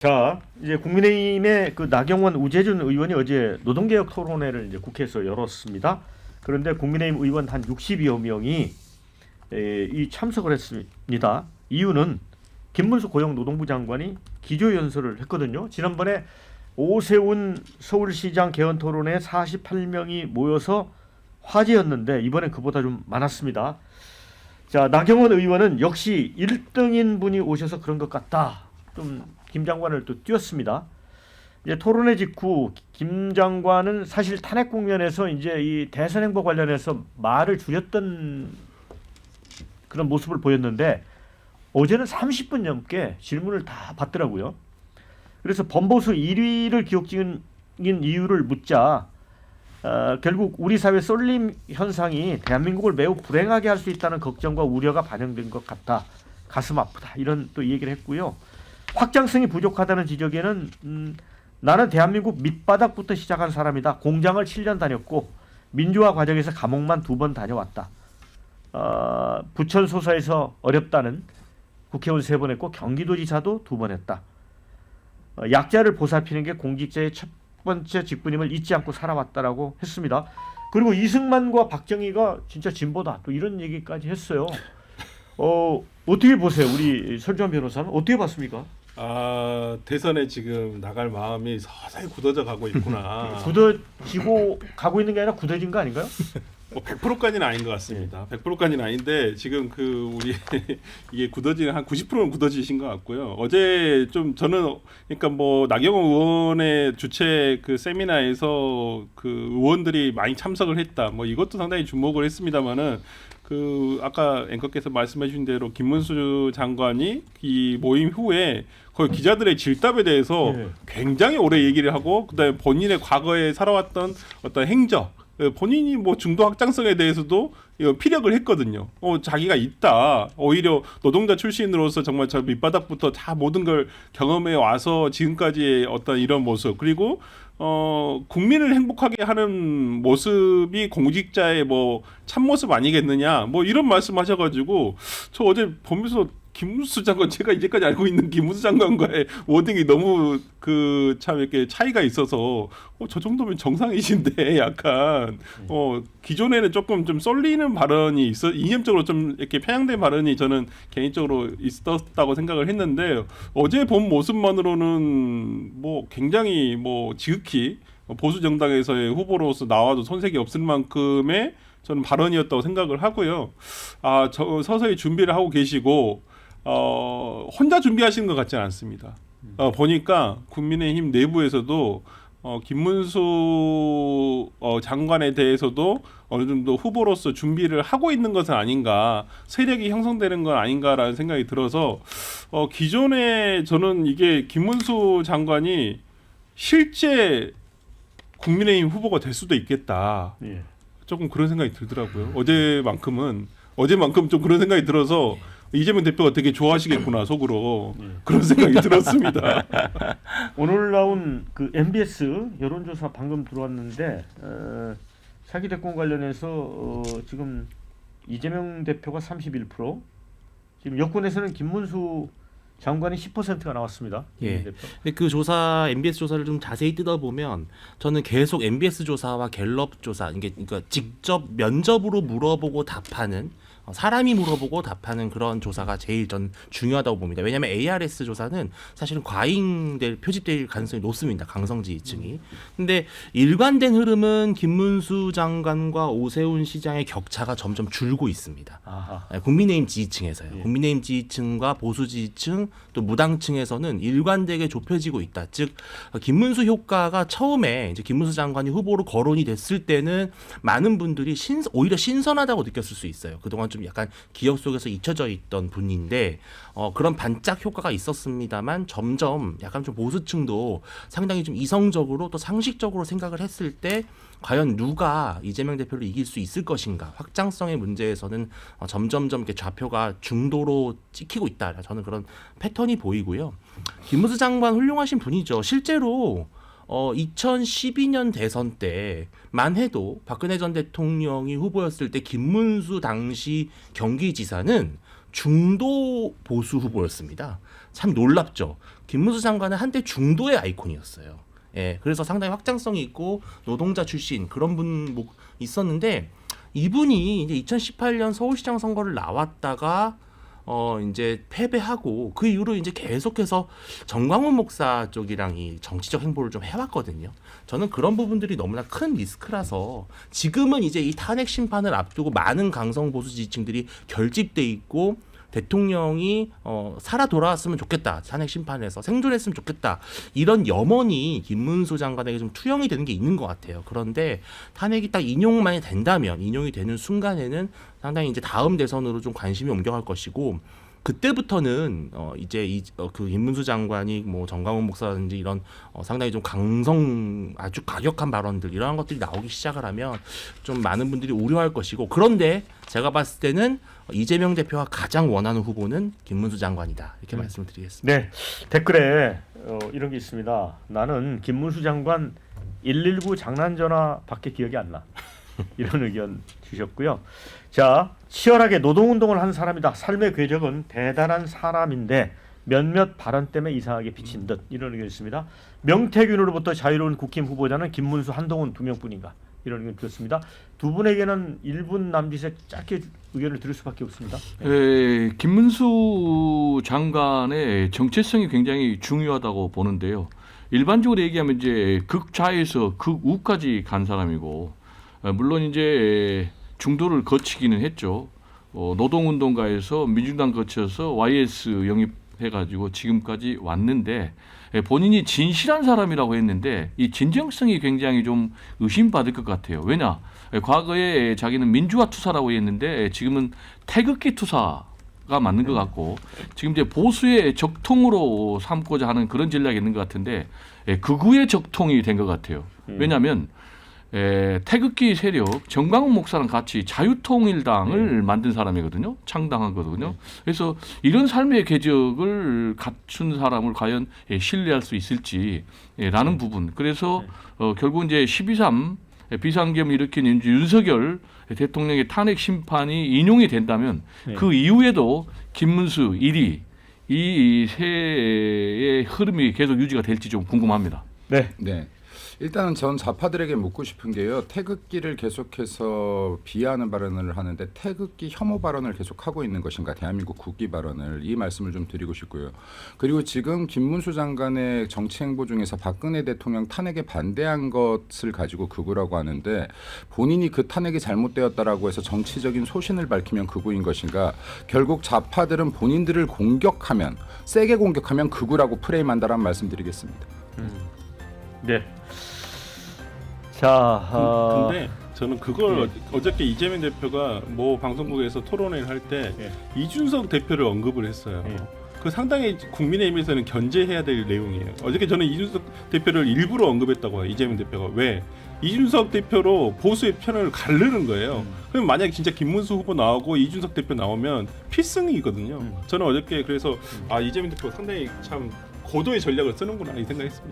자, 이제 국민의힘의 그 나경원, 우재준 의원이 어제 노동개혁 토론회를 이제 국회에서 열었습니다. 그런데 국민의힘 의원 한 60여 명이 이 참석을 했습니다. 이유는 김문수 고용노동부 장관이 기조연설을 했거든요. 지난번에 오세훈 서울시장 개헌 토론회에 48명이 모여서 화제였는데 이번엔 그보다 좀 많았습니다. 자, 나경원 의원은 역시 1등인 분이 오셔서 그런 것 같다. 좀 김 장관을 또 띄웠습니다. 이제 토론회 직후 김 장관은 사실 탄핵 국면에서 이제 이 대선 행보 관련해서 말을 줄였던 그런 모습을 보였는데 어제는 30분 넘게 질문을 다 받더라고요. 그래서 범보수 1위를 기록적인 이유를 묻자 결국 우리 사회 쏠림 현상이 대한민국을 매우 불행하게 할 수 있다는 걱정과 우려가 반영된 것 같다. 가슴 아프다. 이런 또 얘기를 했고요. 확장성이 부족하다는 지적에는 나는 대한민국 밑바닥부터 시작한 사람이다. 공장을 7년 다녔고 민주화 과정에서 감옥만 2번 다녀왔다. 부천 소사에서 어렵다는 국회의원 3번 했고 경기도지사도 2번 했다. 약자를 보살피는 게 공직자의 첫 번째 직분임을 잊지 않고 살아왔다라고 했습니다. 그리고 이승만과 박정희가 진짜 진보다 또 이런 얘기까지 했어요. 어떻게 보세요? 우리 설주환 변호사는 어떻게 봤습니까? 대선에 지금 나갈 마음이 서서히 굳어져 가고 있구나. 굳어지고 가고 있는 게 아니라 굳어진 거 아닌가요? 100%까지는 아닌 것 같습니다. 100%까지는 아닌데 지금 우리 이게 굳어지는 한 90%는 굳어지신 것 같고요. 어제 좀 저는 그러니까 뭐 나경원 의원의 주최 그 세미나에서 그 의원들이 많이 참석을 했다. 뭐 이것도 상당히 주목을 했습니다만은 아까 앵커께서 말씀해주신 대로 김문수 장관이 이 모임 후에 거의 기자들의 질답에 대해서 굉장히 오래 얘기를 하고 그다음에 본인의 과거에 살아왔던 어떤 행적, 본인이 뭐 중도 확장성에 대해서도 피력을 했거든요. 자기가 있다. 오히려 노동자 출신으로서 정말 저 밑바닥부터 다 모든 걸 경험해 와서 지금까지의 어떤 이런 모습 그리고 국민을 행복하게 하는 모습이 공직자의 뭐 참모습 아니겠느냐 뭐 이런 말씀하셔가지고 저 어제 보면서 김문수 장관 제가 이제까지 알고 있는 김문수 장관과의 워딩이 너무 참 이렇게 차이가 있어서 저 정도면 정상이신데 약간 기존에는 조금 좀 쏠리는 발언이 이념적으로 좀 이렇게 편향된 발언이 저는 개인적으로 있었다고 생각을 했는데 어제 본 모습만으로는 뭐 굉장히 뭐 지극히 보수 정당에서의 후보로서 나와도 손색이 없을 만큼의 저는 발언이었다고 생각을 하고요. 저 서서히 준비를 하고 계시고 혼자 준비하시는 것 같지는 않습니다. 보니까 국민의힘 내부에서도 김문수 장관에 대해서도 어느 정도 후보로서 준비를 하고 있는 것은 아닌가, 세력이 형성되는 건 아닌가라는 생각이 들어서 기존에 저는 이게 김문수 장관이 실제 국민의힘 후보가 될 수도 있겠다. 조금 그런 생각이 들더라고요. 어제만큼 좀 그런 생각이 들어서 이재명 대표가 되게 좋아하시겠구나 속으로 그런 생각이 들었습니다. 오늘 나온 그 MBS 여론조사 방금 들어왔는데 차기 대권 관련해서 지금 이재명 대표가 31%, 지금 여권에서는 김문수 장관이 10%가 나왔습니다. 예. 근데 그 조사 MBS 조사를 좀 자세히 뜯어보면 저는 계속 MBS 조사와 갤럽 조사, 그러니까 직접 면접으로 물어보고 답하는 사람이 물어보고 답하는 그런 조사가 제일 전 중요하다고 봅니다. 왜냐하면 ARS 조사는 사실은 표집될 가능성이 높습니다. 강성지지층이. 근데 일관된 흐름은 김문수 장관과 오세훈 시장의 격차가 점점 줄고 있습니다. 국민의힘 지지층에서요. 국민의힘 지지층과 보수 지지층 또 무당층에서는 일관되게 좁혀지고 있다. 즉 김문수 효과가 처음에 이제 김문수 장관이 후보로 거론이 됐을 때는 많은 분들이 오히려 신선하다고 느꼈을 수 있어요. 그동안 좀 약간 기억 속에서 잊혀져 있던 분인데 그런 반짝 효과가 있었습니다만 점점 약간 좀 보수층도 상당히 좀 이성적으로 또 상식적으로 생각을 했을 때 과연 누가 이재명 대표를 이길 수 있을 것인가, 확장성의 문제에서는 점점점 이렇게 좌표가 중도로 찍히고 있다. 저는 그런 패턴이 보이고요. 김문수 장관 훌륭하신 분이죠. 실제로 2012년 대선 때만 해도 박근혜 전 대통령이 후보였을 때 김문수 당시 경기지사는 중도 보수 후보였습니다. 참 놀랍죠. 김문수 장관은 한때 중도의 아이콘이었어요. 예, 그래서 상당히 확장성이 있고 노동자 출신 그런 분 있었는데 이분이 이제 2018년 서울시장 선거를 나왔다가 이제 패배하고 그 이후로 이제 계속해서 정광훈 목사 쪽이랑 이 정치적 행보를 좀 해왔거든요. 저는 그런 부분들이 너무나 큰 리스크라서 지금은 이제 이 탄핵 심판을 앞두고 많은 강성 보수 지지층들이 결집돼 있고 대통령이 살아 돌아왔으면 좋겠다. 탄핵 심판에서 생존했으면 좋겠다. 이런 염원이 김문수 장관에게 좀 투영이 되는 게 있는 것 같아요. 그런데 탄핵이 딱 인용만이 된다면 인용이 되는 순간에는 상당히 이제 다음 대선으로 좀 관심이 옮겨갈 것이고 그때부터는 이제 그 김문수 장관이 뭐 정광훈 목사라든지 이런 상당히 좀 강성 아주 과격한 발언들 이러한 것들이 나오기 시작을 하면 좀 많은 분들이 우려할 것이고 그런데 제가 봤을 때는 이재명 대표가 가장 원하는 후보는 김문수 장관이다 이렇게 말씀을 드리겠습니다. 네, 댓글에 이런 게 있습니다. 나는 김문수 장관 119 장난 전화밖에 기억이 안 나. 이런 의견 주셨고요. 자, 치열하게 노동운동을 한 사람이다. 삶의 궤적은 대단한 사람인데 몇몇 발언 때문에 이상하게 비친 듯. 이런 의견 있습니다. 명태균으로부터 자유로운 국힘 후보자는 김문수, 한동훈 두 명뿐인가. 이런 의견 드렸습니다. 두 분에게는 1분 남짓에 짧게 의견을 드릴 수밖에 없습니다. 김문수 장관의 정체성이 굉장히 중요하다고 보는데요. 일반적으로 얘기하면 이제 극좌에서 극우까지 간 사람이고 물론 이제 중도를 거치기는 했죠. 노동운동가에서 민주당 거쳐서 YS 영입해가지고 지금까지 왔는데 본인이 진실한 사람이라고 했는데 이 진정성이 굉장히 좀 의심받을 것 같아요. 왜냐? 과거에 자기는 민주화 투사라고 했는데 지금은 태극기 투사가 맞는 것 같고 지금 이제 보수의 적통으로 삼고자 하는 그런 전략이 있는 것 같은데 극우의 적통이 된 것 같아요. 왜냐하면 태극기 세력 정광훈 목사랑 같이 자유통일당을 만든 사람이거든요. 창당한 거거든요. 그래서 이런 삶의 궤적을 갖춘 사람을 과연 신뢰할 수 있을지라는 부분. 그래서 결국 이제 12.3 비상계엄을 일으킨 윤석열 대통령의 탄핵 심판이 인용이 된다면 그 이후에도 김문수 1위 이 세의 흐름이 계속 유지가 될지 좀 궁금합니다. 네. 네. 일단은 전 좌파들에게 묻고 싶은 게요. 태극기를 계속해서 비하하는 발언을 하는데 태극기 혐오 발언을 계속하고 있는 것인가. 대한민국 국기 발언을 이 말씀을 좀 드리고 싶고요. 그리고 지금 김문수 장관의 정치 행보 중에서 박근혜 대통령 탄핵에 반대한 것을 가지고 극우라고 하는데 본인이 그 탄핵이 잘못되었다라고 해서 정치적인 소신을 밝히면 극우인 것인가. 결국 좌파들은 본인들을 공격하면 세게 공격하면 극우라고 프레임한다라는 말씀드리겠습니다. 네. 자, 근데 저는 그걸 어저께 이재명 대표가 뭐 방송국에서 토론회를 할 때 이준석 대표를 언급을 했어요. 그 상당히 국민의힘에서는 견제해야 될 내용이에요. 어저께 저는 이준석 대표를 일부러 언급했다고 해요. 이재명 대표가 왜? 이준석 대표로 보수의 편을 가르는 거예요. 그럼 만약에 진짜 김문수 후보 나오고 이준석 대표 나오면 필승이거든요. 저는 어저께 그래서 이재명 대표 상당히 참 고도의 전략을 쓰는구나 이 생각했습니다.